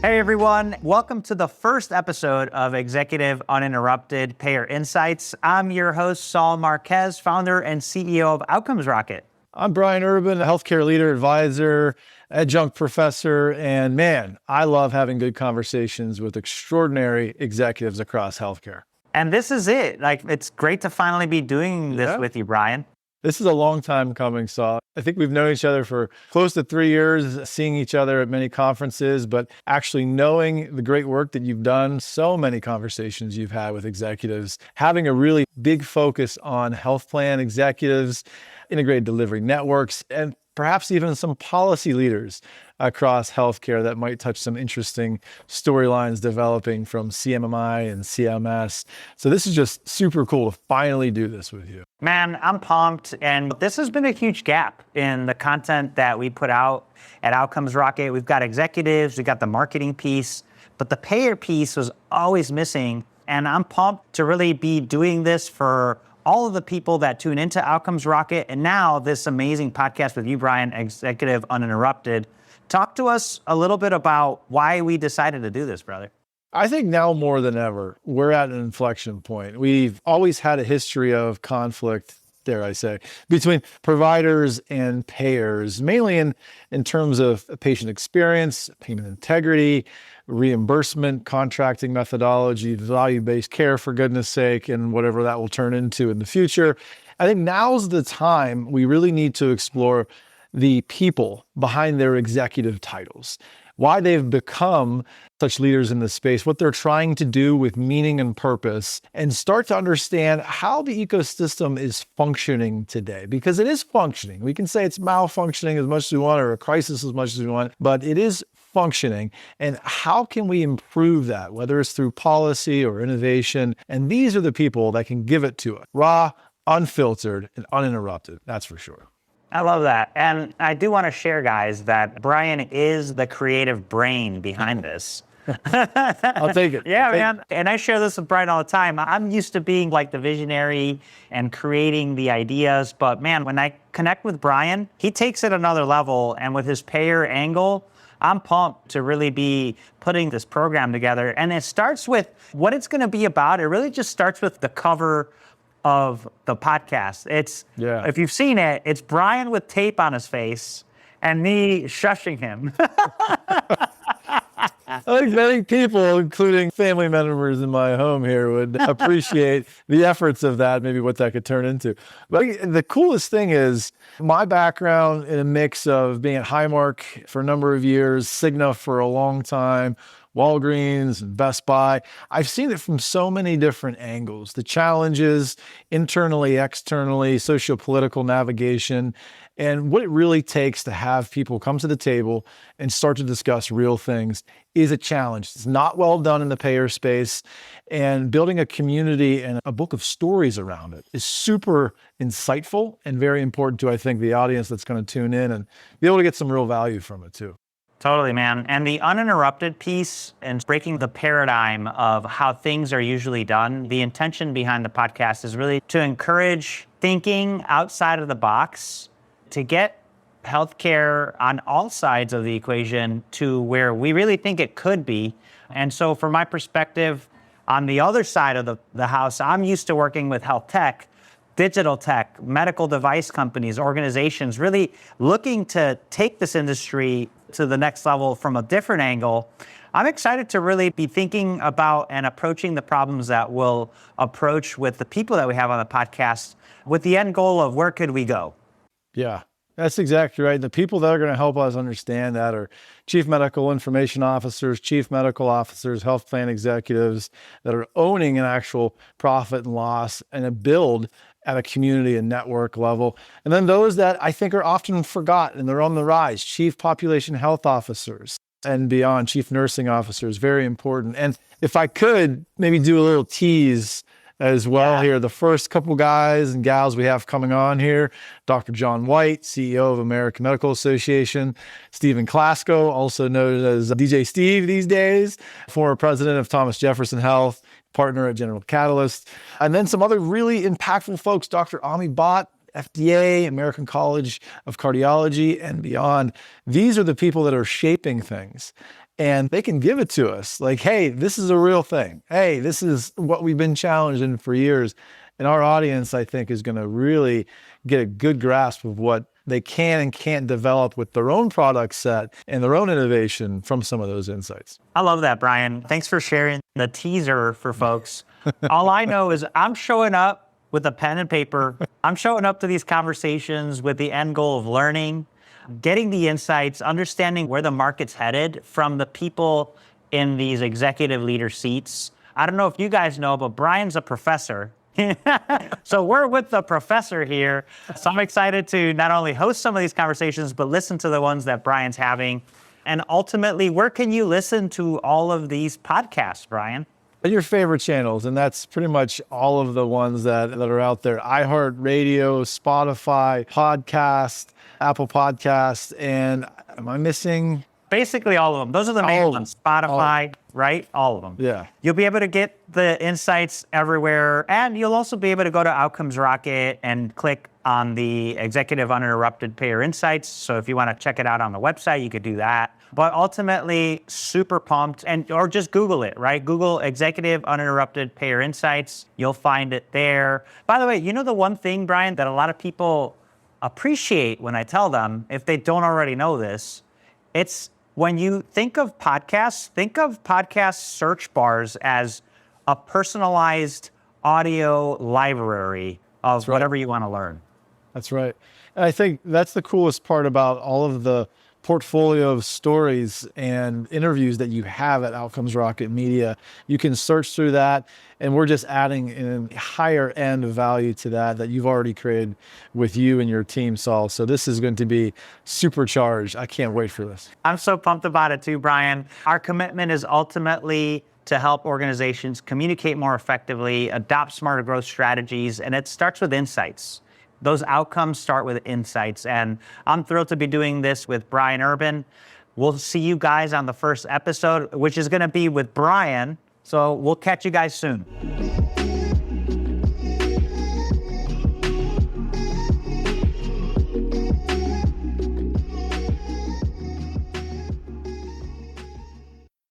Hey everyone, welcome to the first episode of Executive Uninterrupted Payer Insights. I'm your host, Saul Marquez, founder and CEO of Outcomes Rocket. I'm Brian Urban, a healthcare leader, advisor, adjunct professor, and man, I love having good conversations with extraordinary executives across healthcare. And this is it. It's great to finally be doing this with you, Brian. This is a long time coming, Saul. I think we've known each other for close to 3 years, seeing each other at many conferences, but actually knowing the great work that you've done, so many conversations you've had with executives, having a really big focus on health plan executives, integrated delivery networks, and perhaps even some policy leaders across healthcare that might touch some interesting storylines developing from CMMI and CMS. So this is just super cool to finally do this with you. Man, I'm pumped. And this has been a huge gap in the content that we put out at Outcomes Rocket. We've got executives, we've got the marketing piece, but the payer piece was always missing. And I'm pumped to really be doing this for all of the people that tune into Outcomes Rocket, and now this amazing podcast with you, Brian, Executive Uninterrupted. Talk to us a little bit about why we decided to do this, brother. I think now more than ever, we're at an inflection point. We've always had a history of conflict, dare I say, between providers and payers, mainly in terms of patient experience, payment integrity, reimbursement, contracting methodology, value-based care, for goodness sake, and whatever that will turn into in the future. I think now's the time we really need to explore the people behind their executive titles, why they've become such leaders in this space, what they're trying to do with meaning and purpose, and start to understand how the ecosystem is functioning today. Because it is functioning. We can say it's malfunctioning as much as we want, or a crisis as much as we want, but it is functioning. And how can we improve that, whether it's through policy or innovation? And these are the people that can give it to us, raw, unfiltered, and uninterrupted. That's for sure. I love that. And I do want to share, guys, that Brian is the creative brain behind this. I'll take it. Yeah, man. And I share this with Brian all the time. I'm used to being like the visionary and creating the ideas. But man, when I connect with Brian, he takes it another level. And with his payer angle, I'm pumped to really be putting this program together. And it starts with what it's going to be about. It really just starts with the cover of the podcast. If you've seen it, it's Brian with tape on his face and me shushing him. I think many people, including family members in my home here, would appreciate the efforts of that, maybe what that could turn into. But the coolest thing is my background in a mix of being at Highmark for a number of years, Cigna for a long time, Walgreens and Best Buy. I've seen it from so many different angles. The challenges, internally, externally, socio-political navigation, and what it really takes to have people come to the table and start to discuss real things is a challenge. It's not well done in the payer space, and building a community and a book of stories around it is super insightful and very important to, I think, the audience that's going to tune in and be able to get some real value from it too. Totally, man. And the uninterrupted piece and breaking the paradigm of how things are usually done, the intention behind the podcast is really to encourage thinking outside of the box, to get healthcare on all sides of the equation to where we really think it could be. And so from my perspective, on the other side of the house, I'm used to working with health tech, digital tech, medical device companies, organizations, really looking to take this industry to the next level from a different angle. I'm excited to really be thinking about and approaching the problems that we'll approach with the people that we have on the podcast with the end goal of where could we go? Yeah, that's exactly right. The people that are going to help us understand that are chief medical information officers, chief medical officers, health plan executives that are owning an actual profit and loss and a build at a community and network level. And then those that I think are often forgotten and they're on the rise, chief population health officers and beyond, chief nursing officers, very important. And if I could maybe do a little tease as well here, the first couple guys and gals we have coming on here, Dr. John White, CEO of American Medical Association, Stephen Klasko, also known as DJ Steve these days, former president of Thomas Jefferson Health, partner at General Catalyst. And then some other really impactful folks, Dr. Ami Bhatt, FDA, American College of Cardiology, and beyond. These are the people that are shaping things. And they can give it to us like, hey, this is a real thing. Hey, this is what we've been challenged in for years. And our audience, I think, is going to really get a good grasp of what they can and can't develop with their own product set and their own innovation from some of those insights. I love that, Brian. Thanks for sharing the teaser for folks. All I know is I'm showing up with a pen and paper. I'm showing up to these conversations with the end goal of learning, getting the insights, understanding where the market's headed from the people in these executive leader seats. I don't know if you guys know, but Brian's a professor. So we're with the professor here. So I'm excited to not only host some of these conversations, but listen to the ones that Brian's having. And ultimately, where can you listen to all of these podcasts, Brian? Your favorite channels, and that's pretty much all of the ones that are out there. iHeartRadio, Spotify, Podcast, Apple Podcasts, and am I missing? Basically all of them. Those are the main ones. Spotify, right? All of them. Yeah. You'll be able to get the insights everywhere, and you'll also be able to go to Outcomes Rocket and click on the Executive Uninterrupted Payer Insights. So if you want to check it out on the website, you could do that. But ultimately, super pumped, or just Google it, right? Google Executive Uninterrupted Payer Insights. You'll find it there. By the way, you know the one thing, Brian, that a lot of people appreciate when I tell them, if they don't already know this, it's when you think of podcast search bars as a personalized audio library of whatever you want to learn. That's right. And I think that's the coolest part about all of the portfolio of stories and interviews that you have at Outcomes Rocket Media. You can search through that, and we're just adding a higher end of value to that you've already created with you and your team, Saul. So this is going to be supercharged. I can't wait for this. I'm so pumped about it too, Brian. Our commitment is ultimately to help organizations communicate more effectively, adopt smarter growth strategies, and it starts with insights. Those outcomes start with insights, and I'm thrilled to be doing this with Brian Urban. We'll see you guys on the first episode, which is going to be with Brian, so we'll catch you guys soon.